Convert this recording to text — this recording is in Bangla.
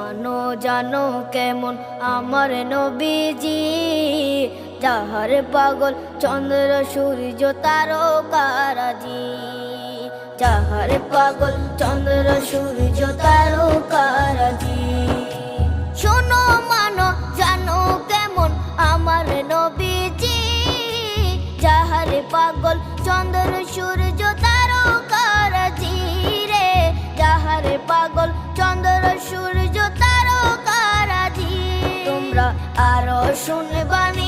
মানো জানো কেমন আমার নবীজি, যাহার পাগল চন্দ্র সূর্য তারকারাজি, যাহার পাগল চন্দ্র সূর্য তারকারাজি। শোনো মানো জানো কেমন আমার নবীজি, যাহার পাগল চন্দ্র সূর্য তারকারাজি রে, যাহার পাগল চন্দ্র সূর্য তারকারাজি। তোমরা আরো শুনবানি